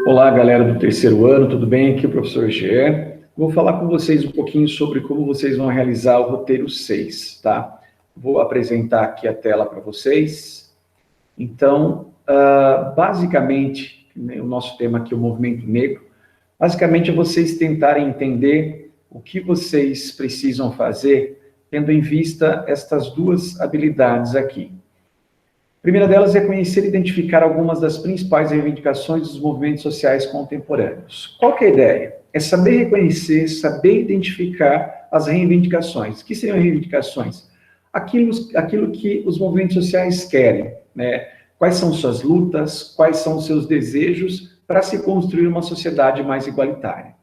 Olá, galera do terceiro ano, tudo bem? Aqui é o professor Gé. Vou falar com vocês um pouquinho sobre como vocês vão realizar o roteiro 6, tá? Vou apresentar aqui a tela para vocês. Então, basicamente, o nosso tema aqui é o movimento negro. Basicamente, é vocês tentarem entender o que vocês precisam fazer, tendo em vista estas duas habilidades aqui. A primeira delas é conhecer e identificar algumas das principais reivindicações dos movimentos sociais contemporâneos. Qual que é a ideia? É saber reconhecer, saber identificar as reivindicações. O que seriam reivindicações? Aquilo que os movimentos sociais querem, né? Quais são suas lutas, quais são os seus desejos para se construir uma sociedade mais igualitária.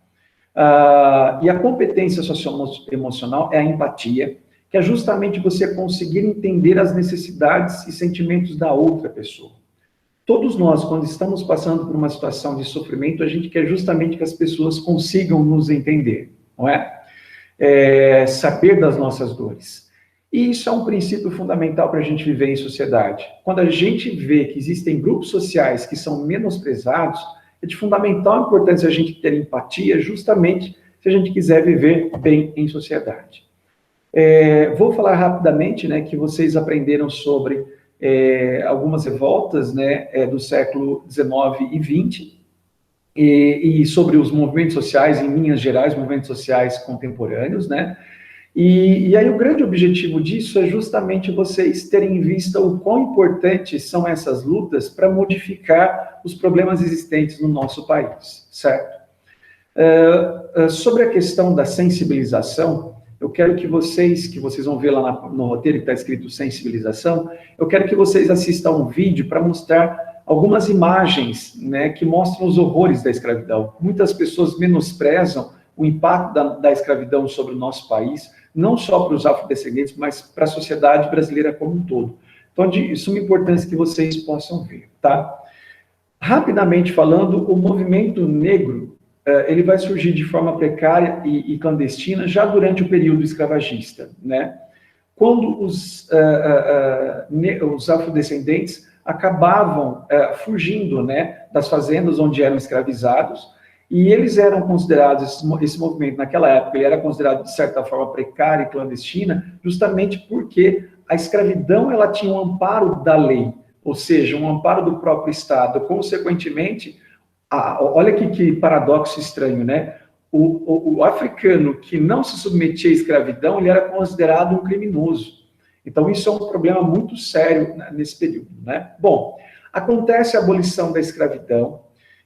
E a competência socioemocional é a empatia, que é justamente você conseguir entender as necessidades e sentimentos da outra pessoa. Todos nós, quando estamos passando por uma situação de sofrimento, a gente quer justamente que as pessoas consigam nos entender, não é? Saber das nossas dores. E isso é um princípio fundamental para a gente viver em sociedade. Quando a gente vê que existem grupos sociais que são menosprezados, é de fundamental importância a gente ter empatia, justamente se a gente quiser viver bem em sociedade. Vou falar rapidamente, né, que vocês aprenderam sobre algumas revoltas, né, do século XIX e XX, e sobre os movimentos sociais, em linhas gerais, movimentos sociais contemporâneos, né, e aí o grande objetivo disso é justamente vocês terem em vista o quão importantes são essas lutas para modificar os problemas existentes no nosso país, certo? Sobre a questão da sensibilização, eu quero que vocês vão ver lá no roteiro que está escrito sensibilização, eu quero que vocês assistam um vídeo para mostrar algumas imagens, né, que mostram os horrores da escravidão. Muitas pessoas menosprezam o impacto da escravidão sobre o nosso país, não só para os afrodescendentes, mas para a sociedade brasileira como um todo. Então, de suma importância que vocês possam ver, tá? Rapidamente falando, o movimento negro, ele vai surgir de forma precária e clandestina já durante o período escravagista, né? Quando os afrodescendentes acabavam fugindo, né, das fazendas onde eram escravizados, e eles eram considerados, esse movimento naquela época, ele era considerado de certa forma precário e clandestina, justamente porque a escravidão ela tinha um amparo da lei, ou seja, um amparo do próprio Estado. Consequentemente, olha que paradoxo estranho, né? O africano que não se submetia à escravidão, ele era considerado um criminoso. Então, isso é um problema muito sério nesse período, né? Bom, acontece a abolição da escravidão,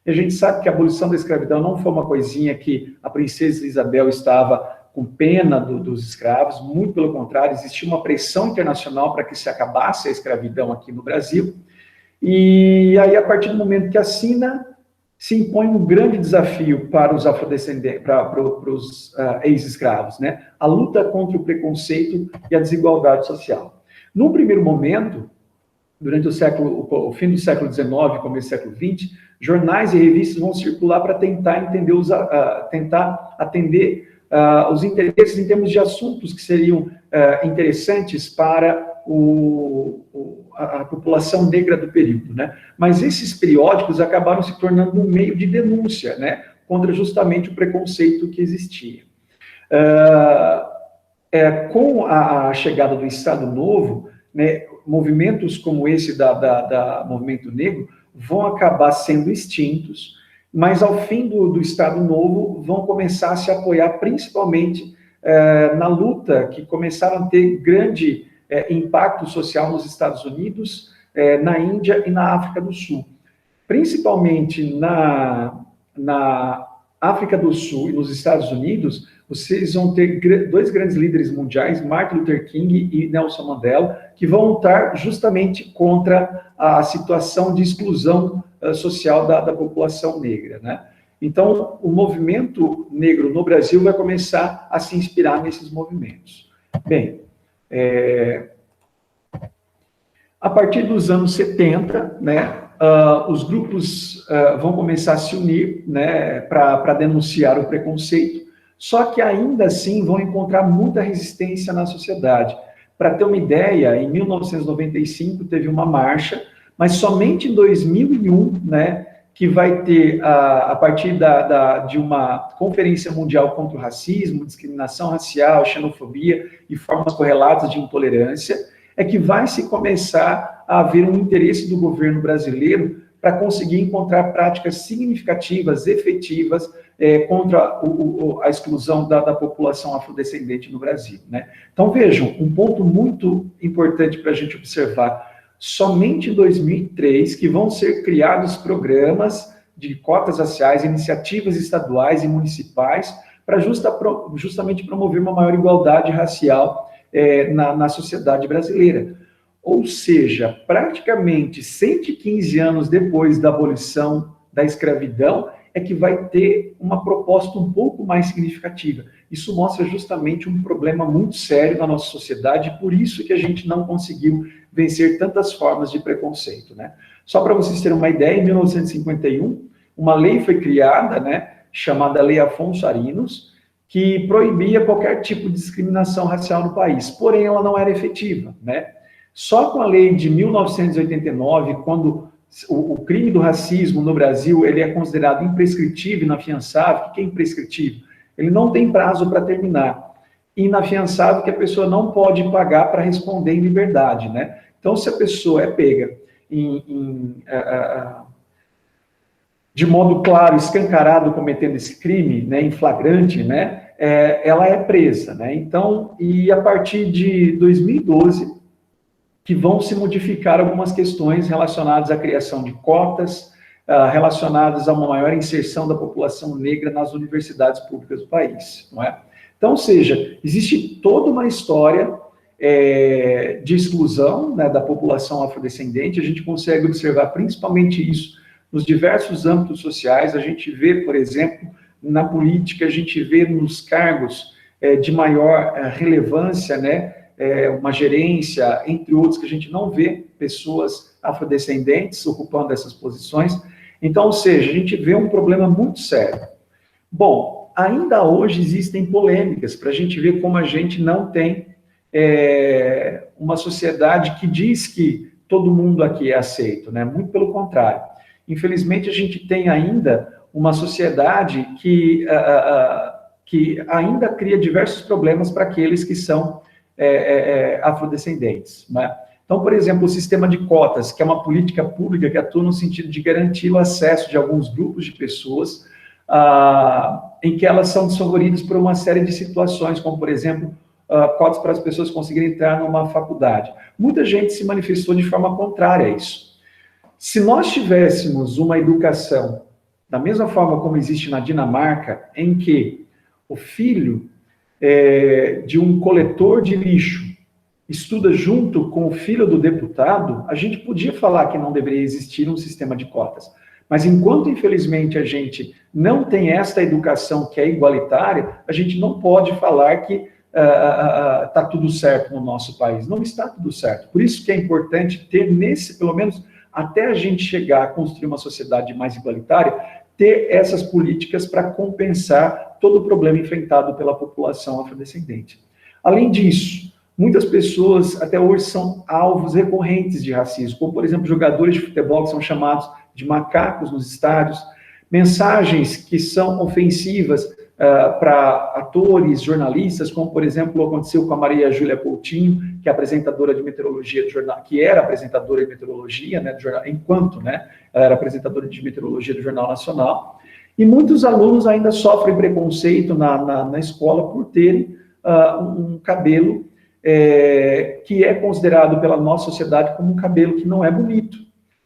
e a gente sabe que a abolição da escravidão não foi uma coisinha que a princesa Isabel estava com pena dos escravos, muito pelo contrário, existia uma pressão internacional para que se acabasse a escravidão aqui no Brasil, e aí, a partir do momento que assina, se impõe um grande desafio para os afrodescendentes, para os ex-escravos, né? A luta contra o preconceito e a desigualdade social. Num primeiro momento, durante o fim do século XIX, começo do século XX, jornais e revistas vão circular para tentar atender os interesses em termos de assuntos que seriam interessantes para a população negra do período, né? Mas esses periódicos acabaram se tornando um meio de denúncia, né, contra justamente o preconceito que existia. Com a chegada do Estado Novo, né, movimentos como esse da movimento negro vão acabar sendo extintos, mas ao fim do Estado Novo vão começar a se apoiar principalmente na luta que começaram a ter grande impacto social nos Estados Unidos, na Índia e na África do Sul. Principalmente na África do Sul e nos Estados Unidos, vocês vão ter dois grandes líderes mundiais, Martin Luther King e Nelson Mandela, que vão lutar justamente contra a situação de exclusão social da população negra, né? Então, o movimento negro no Brasil vai começar a se inspirar nesses movimentos. Bem, a partir dos anos 70, né, os grupos vão começar a se unir, né, para denunciar o preconceito, só que ainda assim vão encontrar muita resistência na sociedade. Para ter uma ideia, em 1995 teve uma marcha, mas somente em 2001, né, que vai ter, a partir de uma Conferência Mundial contra o Racismo, Discriminação Racial, Xenofobia e formas correlatas de intolerância, é que vai se começar a haver um interesse do governo brasileiro para conseguir encontrar práticas significativas, efetivas, contra a exclusão da população afrodescendente no Brasil, né? Então, vejam, um ponto muito importante para a gente observar: somente em 2003 que vão ser criados programas de cotas raciais, iniciativas estaduais e municipais para justamente promover uma maior igualdade racial na sociedade brasileira. Ou seja, praticamente 115 anos depois da abolição da escravidão, é que vai ter uma proposta um pouco mais significativa. Isso mostra justamente um problema muito sério na nossa sociedade, por isso que a gente não conseguiu vencer tantas formas de preconceito, né? Só para vocês terem uma ideia, em 1951, uma lei foi criada, né, chamada Lei Afonso Arinos, que proibia qualquer tipo de discriminação racial no país, porém ela não era efetiva, né? Só com a lei de 1989, quando o crime do racismo no Brasil ele é considerado imprescritível e inafiançável. O que é imprescritível? Ele não tem prazo para terminar. Inafiançável, que a pessoa não pode pagar para responder em liberdade, né? Então, se a pessoa é pega de modo claro, escancarado, cometendo esse crime, né, em flagrante, né, ela é presa, né? Então, e a partir de 2012, que vão se modificar algumas questões relacionadas à criação de cotas, relacionadas a uma maior inserção da população negra nas universidades públicas do país, não é? Então, ou seja, existe toda uma história de exclusão, né, da população afrodescendente. A gente consegue observar principalmente isso nos diversos âmbitos sociais. A gente vê, por exemplo, na política, a gente vê nos cargos de maior relevância, né, uma gerência, entre outros, que a gente não vê pessoas afrodescendentes ocupando essas posições. Então, ou seja, a gente vê um problema muito sério. Bom, ainda hoje existem polêmicas para a gente ver como a gente não tem uma sociedade que diz que todo mundo aqui é aceito, né? Muito pelo contrário. Infelizmente, a gente tem ainda uma sociedade que ainda cria diversos problemas para aqueles que são afrodescendentes, né? Então, por exemplo, o sistema de cotas, que é uma política pública que atua no sentido de garantir o acesso de alguns grupos de pessoas em que elas são desfavoridas por uma série de situações, como, por exemplo, cotas para as pessoas conseguirem entrar numa faculdade. Muita gente se manifestou de forma contrária a isso. Se nós tivéssemos uma educação da mesma forma como existe na Dinamarca, em que o filho de um coletor de lixo estuda junto com o filho do deputado, a gente podia falar que não deveria existir um sistema de cotas. Mas enquanto, infelizmente, a gente não tem esta educação que é igualitária, a gente não pode falar que está tudo certo no nosso país. Não está tudo certo. Por isso que é importante ter pelo menos até a gente chegar a construir uma sociedade mais igualitária, ter essas políticas para compensar todo o problema enfrentado pela população afrodescendente. Além disso, muitas pessoas até hoje são alvos recorrentes de racismo, como, por exemplo, jogadores de futebol que são chamados de macacos nos estádios, mensagens que são ofensivas para atores, jornalistas, como, por exemplo, aconteceu com a Maria Júlia Coutinho, que é apresentadora de meteorologia do jornal, que era apresentadora de meteorologia, né, do jornal, enquanto, né, ela era apresentadora de meteorologia do Jornal Nacional. E muitos alunos ainda sofrem preconceito na escola por terem um cabelo que é considerado pela nossa sociedade como um cabelo que não é bonito,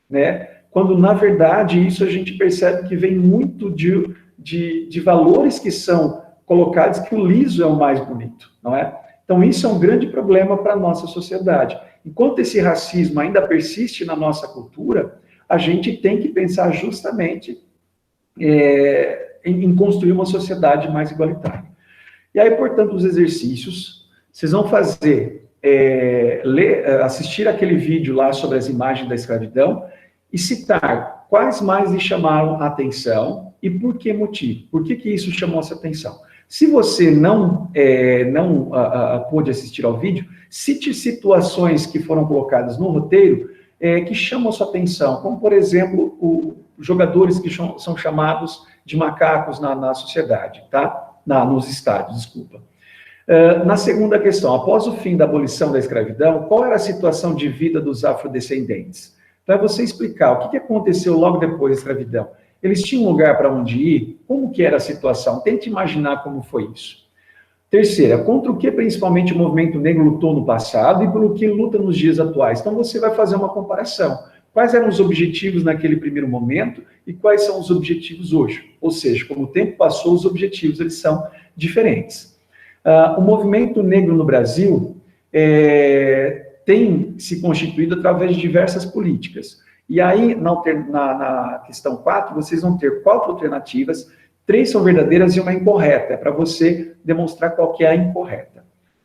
né? Quando, na verdade, isso a gente percebe que vem muito de valores que são colocados, que o liso é o mais bonito, não é? Então, isso é um grande problema para a nossa sociedade. Enquanto esse racismo ainda persiste na nossa cultura, a gente tem que pensar justamente em construir uma sociedade mais igualitária. E aí, portanto, os exercícios, vocês vão fazer, assistir aquele vídeo lá sobre as imagens da escravidão e citar quais mais lhe chamaram a atenção e por que motivo. Por que isso chamou essa atenção? Se você não pôde assistir ao vídeo, cite situações que foram colocadas no roteiro que chamam a sua atenção, como, por exemplo, jogadores que são chamados de macacos na sociedade, tá? Nos estádios, desculpa. Na segunda questão, após o fim da abolição da escravidão, qual era a situação de vida dos afrodescendentes? Então, é você explicar o que aconteceu logo depois da escravidão. Eles tinham um lugar para onde ir? Como que era a situação? Tente imaginar como foi isso. Terceira, contra o que principalmente o movimento negro lutou no passado e pelo que luta nos dias atuais. Então, você vai fazer uma comparação. Quais eram os objetivos naquele primeiro momento e quais são os objetivos hoje? Ou seja, como o tempo passou, os objetivos eles são diferentes. O movimento negro no Brasil tem se constituído através de diversas políticas. E aí, na questão 4, vocês vão ter 4 alternativas, 3 são verdadeiras e uma incorreta, para você demonstrar qual que é a incorreta.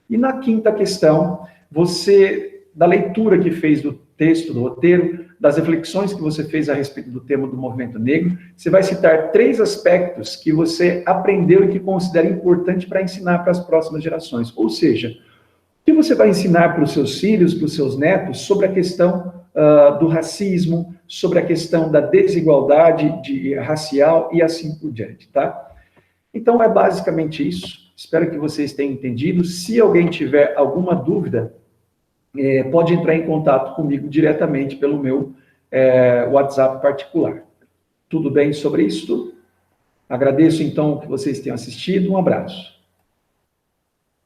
E na quinta questão, você, da leitura que fez do texto, do roteiro, das reflexões que você fez a respeito do tema do movimento negro, você vai citar 3 aspectos que você aprendeu e que considera importante para ensinar para as próximas gerações. Ou seja, o que você vai ensinar para os seus filhos, para os seus netos, sobre a questão do racismo, sobre a questão da desigualdade racial e assim por diante, tá? Então, é basicamente isso. Espero que vocês tenham entendido. Se alguém tiver alguma dúvida, pode entrar em contato comigo diretamente pelo meu WhatsApp particular. Tudo bem sobre isso? Agradeço, então, que vocês tenham assistido. Um abraço.